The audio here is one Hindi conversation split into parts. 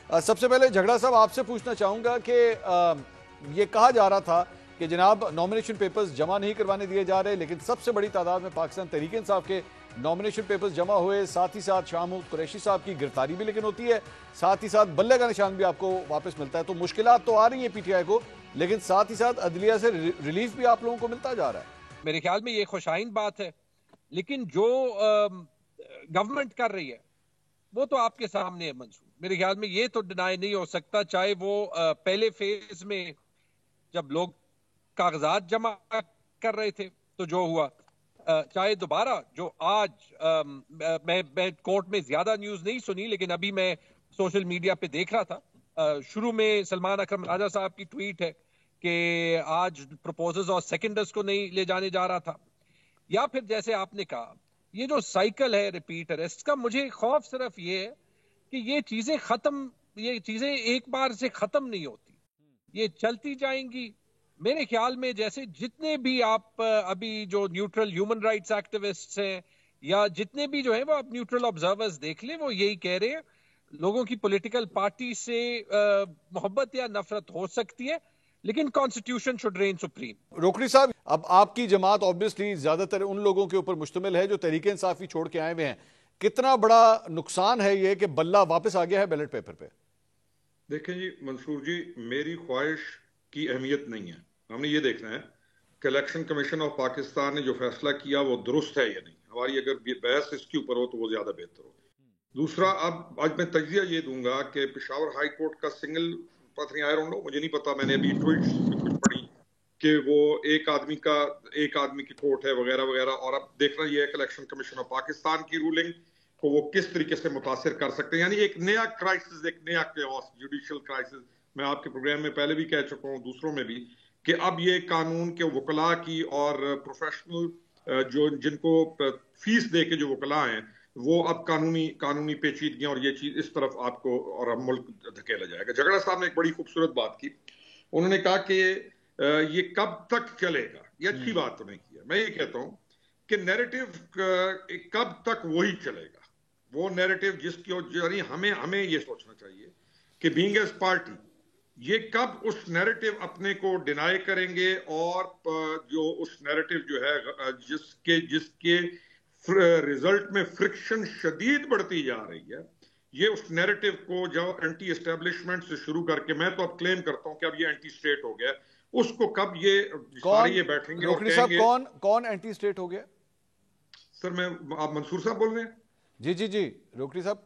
सबसे पहले झगड़ा साहब आपसे पूछना चाहूंगा कि ये कहा जा रहा था कि जनाब नॉमिनेशन पेपर्स जमा नहीं करवाने दिए जा रहे, लेकिन सबसे बड़ी तादाद में पाकिस्तान तहरीक इंसाफ के नॉमिनेशन पेपर्स जमा हुए। साथ ही साथ शाह महमूद कुरैशी साहब की गिरफ्तारी भी लेकिन होती है, साथ ही साथ बल्ले का निशान भी आपको वापस मिलता है। तो मुश्किलात तो आ रही है पीटीआई को, लेकिन साथ ही साथ अदलिया से रिलीफ भी आप लोगों को मिलता जा रहा है। मेरे ख्याल में ये खुशाइन बात है, लेकिन जो गवर्नमेंट कर रही है वो तो आपके सामने है मंसूर। मेरे ख्याल में ये तो डिनाई नहीं हो सकता, चाहे वो पहले फेज में जब लोग कागजात जमा कर रहे थे तो जो हुआ, चाहे दोबारा जो आज मैं कोर्ट में ज्यादा न्यूज नहीं सुनी, लेकिन अभी मैं सोशल मीडिया पे देख रहा था, शुरू में सलमान अकरम राजा साहब की ट्वीट है कि आज प्रपोजल्स और सेकेंडर्स को नहीं ले जाने जा रहा था, या फिर जैसे आपने कहा ये जो साइकिल है रिपीट अरेस्ट का, मुझे खौफ सिर्फ ये है कि ये चीजें एक बार से खत्म नहीं होती, ये चलती जाएंगी। मेरे ख्याल में जैसे जितने भी आप अभी जो न्यूट्रल ह्यूमन राइट्स एक्टिविस्ट्स हैं या जितने भी जो है वो आप न्यूट्रल ऑब्जर्वर्स देख लें, वो यही कह रहे हैं लोगों की पॉलिटिकल पार्टी से मोहब्बत या नफरत हो सकती है, लेकिन कॉन्स्टिट्यूशन शुड रेन सुप्रीम। रोकड़ी साहब, अब आपकी जमात ऑब्वियसली ज्यादातर उन लोगों के ऊपर मुश्तमिल है जो तहरीक इंसाफ ही छोड़ के आए हुए हैं। कितना बड़ा नुकसान है ये कि बल्ला वापस आ गया है बैलेट पेपर पे? देखें जी मंसूर जी, मेरी ख्वाहिश की अहमियत नहीं है, हमने ये देखना है कि इलेक्शन कमीशन ऑफ पाकिस्तान ने जो फैसला किया वो दुरुस्त है या नहीं। हमारी अगर बहस इसके ऊपर हो तो वो ज्यादा बेहतर हो। दूसरा, अब आज मैं तजिया ये दूंगा कि पेशावर हाई कोर्ट का सिंगल पथ आई डोंट नो, मुझे नहीं पता, मैंने अभी ट्वीट्स कुछ पढ़ी कि वो एक आदमी की कोर्ट है वगैरह वगैरह, और अब देखना ये है कि इलेक्शन कमीशन ऑफ पाकिस्तान की रूलिंग को वो किस तरीके से मुतासिर कर सकते हैं। यानी एक नया क्राइसिस, एक नया केओस, जुडिशियल क्राइसिस। मैं आपके प्रोग्राम में पहले भी कह चुका हूँ, दूसरों में भी, कि अब ये कानून के वकला की और प्रोफेशनल जो जिनको फीस दे के जो वकला हैं, वो अब कानूनी पेचीदगियां और ये चीज इस तरफ आपको और अब मुल्क धकेला जाएगा। झगड़ा साहब ने एक बड़ी खूबसूरत बात की, उन्होंने कहा कि ये कब तक चलेगा। ये अच्छी बात तो नहीं की है। मैं ये कहता हूं कि नैरेटिव कब तक वही चलेगा, वो नैरेटिव जिसकी, यानी हमें ये सोचना चाहिए कि बीइंग एज पार्टी ये कब उस नैरेटिव अपने को डिनाई करेंगे, और जो उस नैरेटिव जो है जिसके रिजल्ट में फ्रिक्शन शदीद बढ़ती जा रही है, ये उस नैरेटिव को जो एंटी एस्टेब्लिशमेंट से शुरू करके, मैं तो अब क्लेम करता हूं कि अब ये एंटी स्टेट हो गया, उसको कब ये सारे ये बैठेंगे और कहेंगे। कौन एंटी स्टेट हो गया? सर आप मंसूर साहब बोल रहे हैं? जी रोकड़ी साहब,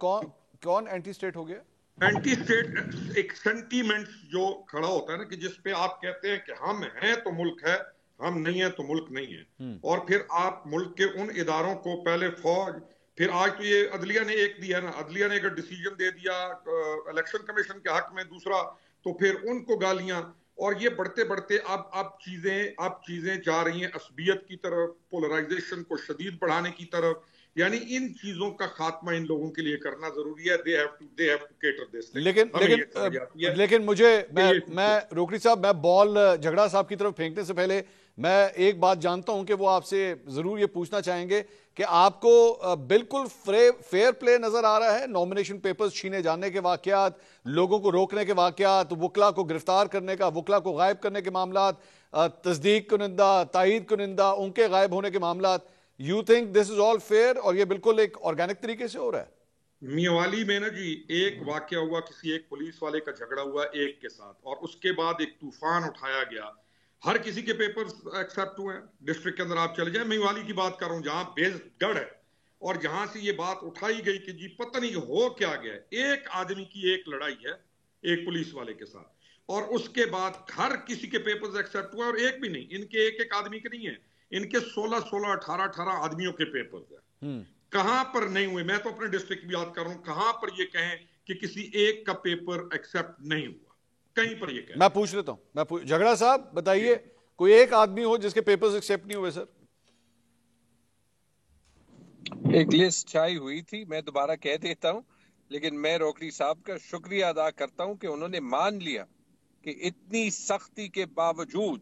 कौन एंटी स्टेट हो गया? एंटी स्टेट एक सेंटीमेंट जो खड़ा होता है ना, कि जिसपे आप कहते हैं कि हम हैं तो मुल्क है, हम नहीं है तो मुल्क नहीं है, और फिर आप मुल्क के उन इदारों को, पहले फौज, फिर आज तो ये अदलिया ने एक दिया ना, अदलिया ने अगर डिसीजन दे दिया इलेक्शन कमीशन के हक में, दूसरा तो फिर उनको गालियां, और ये बढ़ते बढ़ते अब चीजें जा रही हैं असबियत की तरफ, पोलराइजेशन को शदीद बढ़ाने की तरफ। यानी इन चीजों का खात्मा इन लोगों के लिए करना जरूरी है। They have to cater this. लेकिन मैं रोकड़ी साहब, मैं बॉल झगड़ा साहब की तरफ फेंकने से पहले मैं एक बात जानता हूं कि वो आपसे जरूर ये पूछना चाहेंगे कि आपको बिल्कुल फेयर प्ले नजर आ रहा है? नॉमिनेशन पेपर्स छीने जाने के वाकयात, लोगों को रोकने के वाकयात, वकला को गिरफ्तार करने का, वकला को गायब करने के मामलात, तस्दीक कुनिंदा, तायीद कुनिंदा, उनके गायब होने के मामलात, you think this is all fair और ये बिल्कुल एक ऑर्गेनिक तरीके से हो रहा है? मियावाली में ना जी एक वाकया हुआ, किसी एक पुलिस वाले का झगड़ा हुआ एक के साथ, और उसके बाद एक तूफान उठाया गया, हर किसी के पेपर्स एक्सेप्ट हुए। डिस्ट्रिक्ट के अंदर आप चले जाए, मियावाली की बात कर रहा हूं, जहां बेसगढ़ है, और जहां से ये बात उठाई गई कि जी पता नहीं हो क्या गया, एक आदमी की एक लड़ाई है एक पुलिस वाले के साथ, और उसके बाद हर किसी के पेपर्स एक्सेप्ट हुए, और एक भी नहीं, इनके एक आदमी के नहीं है, इनके 16, 18 आदमियों के पेपर्स है। कहां पर नहीं हुए? मैं तो अपने डिस्ट्रिक्ट की बात कर रहा हूं, कहां पर ये कहें कि किसी एक का पेपर एक्सेप्ट नहीं हुआ? कहीं पर ये कहें? मैं पूछ लेता हूं, झगड़ा साहब बताइए, कोई एक आदमी हो जिसके पेपर्स एक्सेप्ट नहीं हुए? सर एक लिस्ट छाई हुई थी, मैं दोबारा कह देता हूं, लेकिन मैं रोकड़ी साहब का शुक्रिया अदा करता हूं कि उन्होंने मान लिया कि इतनी सख्ती के बावजूद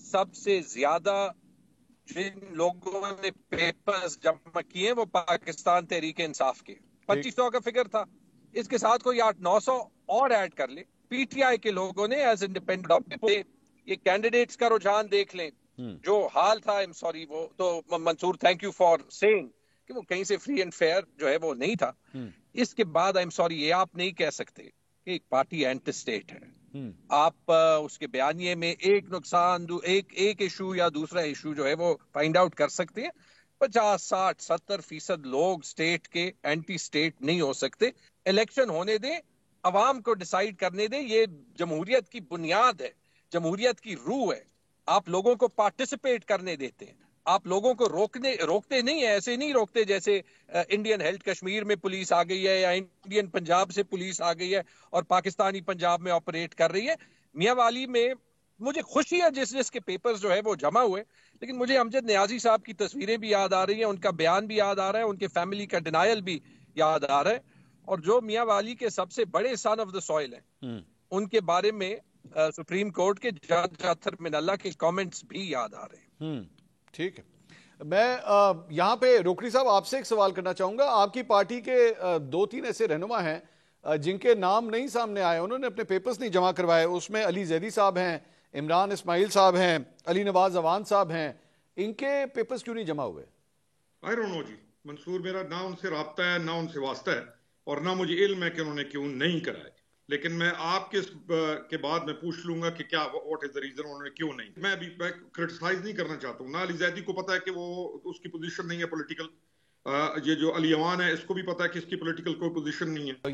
सबसे ज्यादा जिन लोगों ने पेपर्स जमा किए वो पाकिस्तान तहरीक इंसाफ के 2500 का फिगर था, इसके साथ कोई 800-900 और ऐड कर ले, पीटीआई के लोगों ने एज इंडिपेंडेंट, ये कैंडिडेट्स का रुझान देख लें जो हाल था। आई एम सॉरी, वो तो Mansoor thank you for saying कि वो कहीं से फ्री एंड फेयर जो है वो नहीं था। इसके बाद आई एम सॉरी, ये आप नहीं कह सकते कि एक पार्टी एंटी स्टेट है। आप उसके बयानिए में एक नुकसान, एक इशू या दूसरा इशू जो है वो फाइंड आउट कर सकते हैं। 50, 60, 70% लोग स्टेट के एंटी स्टेट नहीं हो सकते। इलेक्शन होने दें, अवाम को डिसाइड करने दें। ये जमहूरियत की बुनियाद है, जमहूरियत की रूह है। आप लोगों को पार्टिसिपेट करने देते हैं, आप लोगों को रोकते नहीं है। ऐसे नहीं रोकते जैसे इंडियन हेल्थ कश्मीर में पुलिस आ गई है या इंडियन पंजाब से पुलिस आ गई है और पाकिस्तानी पंजाब में ऑपरेट कर रही है। मियां वाली में मुझे खुशी है जिसके पेपर्स जो है वो जमा हुए, लेकिन मुझे अमजद नियाजी साहब की तस्वीरें भी याद आ रही हैं, उनका बयान भी याद आ रहा है, उनके फैमिली का डिनायल भी याद आ रहा है। और जो मियां वाली के सबसे बड़े सन ऑफ द सॉइल हैं, उनके बारे में सुप्रीम कोर्ट के जज अतर मिनल्ला के कमेंट्स भी याद आ रहे हैं। ठीक है, मैं यहाँ पे रोकड़ी साहब आपसे एक सवाल करना चाहूंगा। आपकी पार्टी के 2-3 ऐसे रहनुमा हैं जिनके नाम नहीं सामने आए, उन्होंने अपने पेपर्स नहीं जमा करवाए। उसमें अली जैदी साहब हैं, इमरान इस्माइल साहब हैं, अली नवाज अवान साहब हैं। इनके पेपर्स क्यों नहीं जमा हुए? आई डोंट नो जी मंसूर, मेरा ना उनसे राब्ता है ना उनसे वास्ता है और ना मुझे इल्म है कि उन्होंने क्यों नहीं कराए। लेकिन मैं आपके के बाद मैं पूछ लूंगा कि क्या व्हाट इज द रीजन, उन्होंने क्यों नहीं। मैं अभी क्रिटिसाइज नहीं करना चाहता हूँ। ना अली जैदी को पता है कि वो उसकी पोजीशन नहीं है पॉलिटिकल। ये जो अली अवान है इसको भी पता है कि इसकी पॉलिटिकल कोई पोजीशन नहीं है।